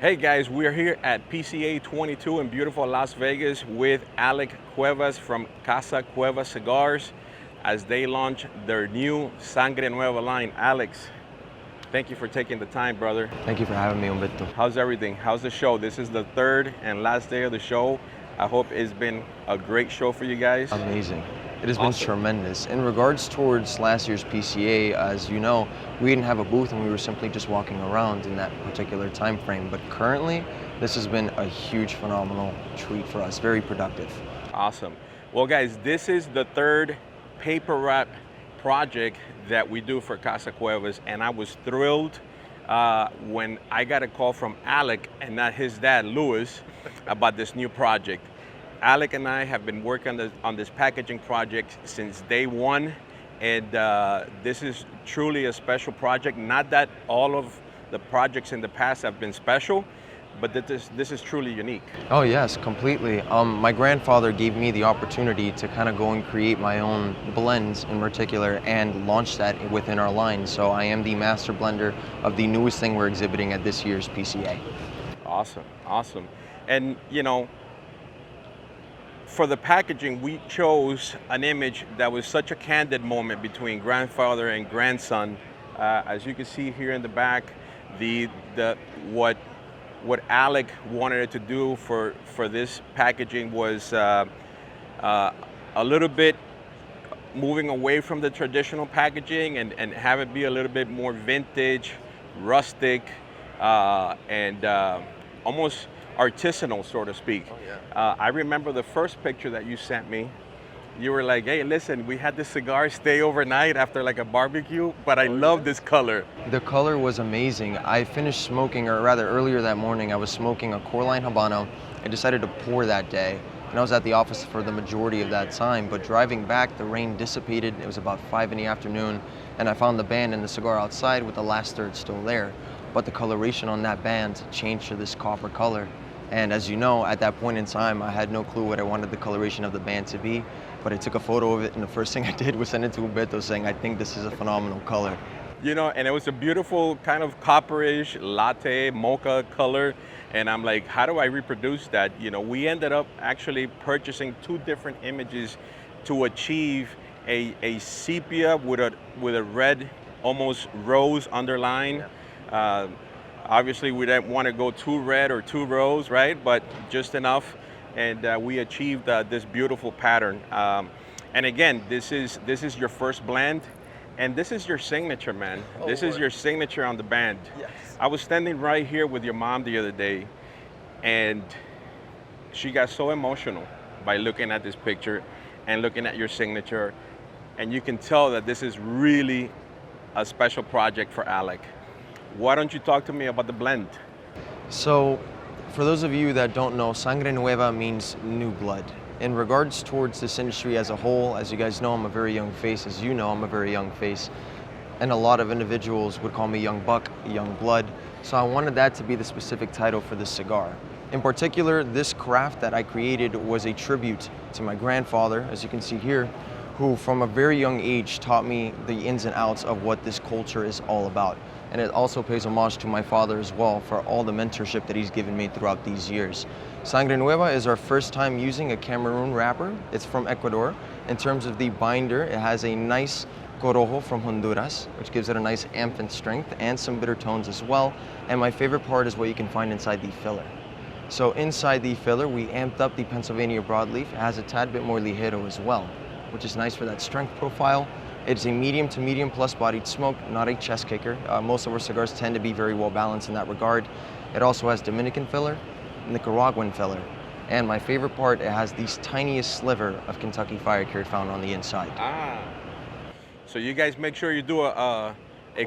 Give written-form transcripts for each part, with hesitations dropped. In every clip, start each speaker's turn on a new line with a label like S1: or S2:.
S1: Hey guys, we're here at PCA 22 in beautiful Las Vegas with Alec Cuevas from Casa Cuevas Cigars as they launch their new Sangre Nueva line. Alex, thank you for taking the time, brother.
S2: Thank you for having me, Humberto.
S1: How's everything? How's the show? This is the third and last day of the show. I hope it's been a great show for you guys.
S2: Amazing. It has been tremendous. In regards towards last year's PCA, as you know, we didn't have a booth and we were simply just walking around in that particular time frame. But currently, this has been a huge, phenomenal treat for us. Very productive.
S1: Awesome. Well, guys, this is the third paper wrap project that we do for Casa Cuevas, and I was thrilled when I got a call from Alec and not his dad, Louis, about this new project. Alec and I have been working on this packaging project since day one, and this is truly a special project. Not that all of the projects in the past have been special, but this is truly unique.
S2: Oh yes, completely. My grandfather gave me the opportunity to kind of go and create my own blends in particular and launch that within our line. So I am the master blender of the newest thing we're exhibiting at this year's PCA.
S1: Awesome, awesome. And you know, for the packaging, we chose an image that was such a candid moment between grandfather and grandson. As you can see here in the back, what Alec wanted it to do for this packaging was a little bit moving away from the traditional packaging and have it be a little bit more vintage, rustic, and almost artisanal, so to speak.
S2: Oh, yeah.
S1: I remember the first picture that you sent me. You were like, hey, listen, we had this cigar stay overnight after like a barbecue, but I love this color.
S2: The color was amazing. I finished smoking, or rather earlier that morning, I was smoking a Corline Habano. I decided to pour that day, and I was at the office for the majority of that time, but driving back, the rain dissipated. It was about 5 in the afternoon, and I found the band and the cigar outside with the last third still there. But the coloration on that band changed to this copper color. And as you know, at that point in time, I had no clue what I wanted the coloration of the band to be, but I took a photo of it, and the first thing I did was send it to Humberto saying, I think this is a phenomenal color.
S1: You know, and it was a beautiful kind of copperish, latte, mocha color. And I'm like, how do I reproduce that? You know, we ended up actually purchasing two different images to achieve a sepia with a red, almost rose underline.
S2: Yeah.
S1: Obviously, we didn't want to go too red or too rose, right? But just enough, and we achieved this beautiful pattern. And again, this is your first blend, and this is your signature, man.
S2: Oh,
S1: this is your signature on the band.
S2: Yes.
S1: I was standing right here with your mom the other day, and she got so emotional by looking at this picture and looking at your signature, and you can tell that this is really a special project for Alec. Why don't you talk to me about the blend?
S2: So, for those of you that don't know, Sangre Nueva means new blood. In regards towards this industry as a whole, as you guys know, I'm a very young face. As you know, I'm a very young face. And a lot of individuals would call me young buck, young blood. So I wanted that to be the specific title for this cigar. In particular, this craft that I created was a tribute to my grandfather, as you can see here, who from a very young age taught me the ins and outs of what this culture is all about. And it also pays homage to my father as well for all the mentorship that he's given me throughout these years. Sangre Nueva is our first time using a Cameroon wrapper. It's from Ecuador. In terms of the binder, it has a nice corojo from Honduras, which gives it a nice amphant strength and some bitter tones as well. And my favorite part is what you can find inside the filler. So inside the filler, we amped up the Pennsylvania broadleaf. It has a tad bit more ligero as well, which is nice for that strength profile. It's a medium to medium plus bodied smoke, not a chest kicker. Most of our cigars tend to be very well balanced in that regard. It also has Dominican filler, Nicaraguan filler, and my favorite part, it has the tiniest sliver of Kentucky Fire Cured found on the inside.
S1: Ah, so you guys make sure you do a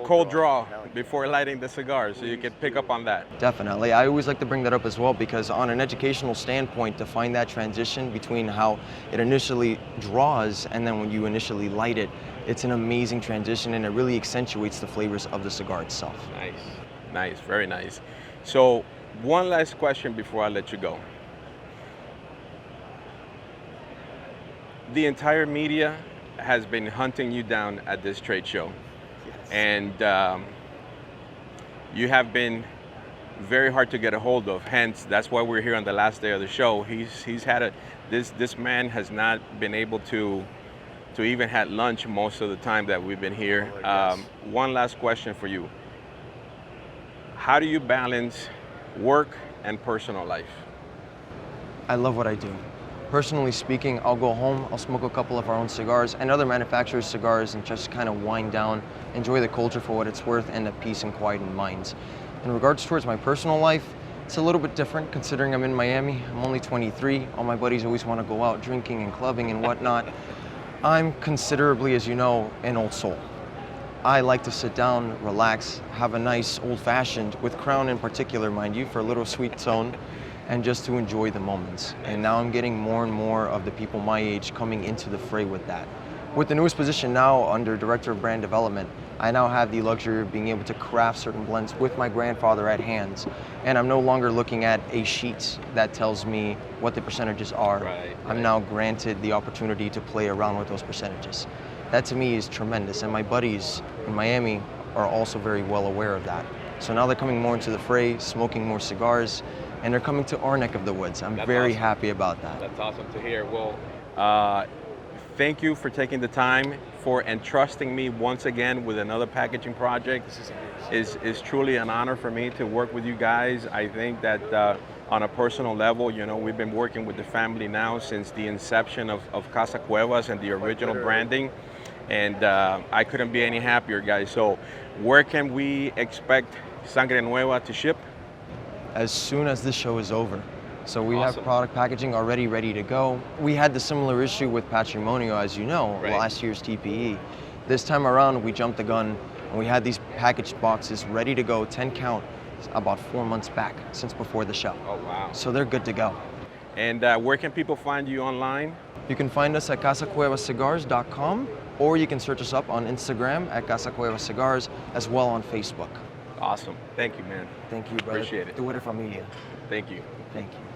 S1: cold draw before lighting the cigar, so you can pick up on that.
S2: Definitely. I always like to bring that up as well because on an educational standpoint, to find that transition between how it initially draws and then when you initially light it, it's an amazing transition and it really accentuates the flavors of the cigar itself.
S1: Nice, nice, very nice. So one last question before I let you go. The entire media has been hunting you down at this trade show.
S2: Yes.
S1: And you have been very hard to get a hold of. Hence, that's why we're here on the last day of the show. He's had a this man has not been able to even had lunch most of the time that we've been here. One last question for you. How do you balance work and personal life?
S2: I love what I do. Personally speaking, I'll go home, I'll smoke a couple of our own cigars and other manufacturers' cigars and just kind of wind down, enjoy the culture for what it's worth, and the peace and quiet in minds. In regards towards my personal life, it's a little bit different considering I'm in Miami. I'm only 23. All my buddies always want to go out drinking and clubbing and whatnot. I'm considerably, as you know, an old soul. I like to sit down, relax, have a nice old-fashioned, with Crown in particular, mind you, for a little sweet tone, and just to enjoy the moments. And now I'm getting more and more of the people my age coming into the fray with that. With the newest position now under Director of Brand Development, I now have the luxury of being able to craft certain blends with my grandfather at hands. And I'm no longer looking at a sheet that tells me what the percentages are. I'm now granted the opportunity to play around with those percentages. That to me is tremendous, and my buddies in Miami are also very well aware of that. So now they're coming more into the fray, smoking more cigars, and they're coming to our neck of the woods. I'm very happy about that.
S1: That's awesome to hear. Well, thank you for taking the time for entrusting me once again with another packaging project. This is truly an honor for me to work with you guys. I think that on a personal level, you know, we've been working with the family now since the inception of Casa Cuevas and the original branding. And I couldn't be any happier, guys. So where can we expect Sangre Nueva to ship?
S2: As soon as this show is over. So we have product packaging already ready to go. We had the similar issue with Patrimonio, as you know, last year's TPE. This time around, we jumped the gun and we had these packaged boxes ready to go, 10 count, about 4 months back, since before the show.
S1: Oh, wow.
S2: So they're good to go.
S1: And where can people find you online?
S2: You can find us at casacuevascigars.com, or you can search us up on Instagram at Casa Cuevas Cigars, as well on Facebook.
S1: Awesome. Thank you, man.
S2: Thank you, brother.
S1: Appreciate it.
S2: Tu eres familia.
S1: Thank you.
S2: Thank you.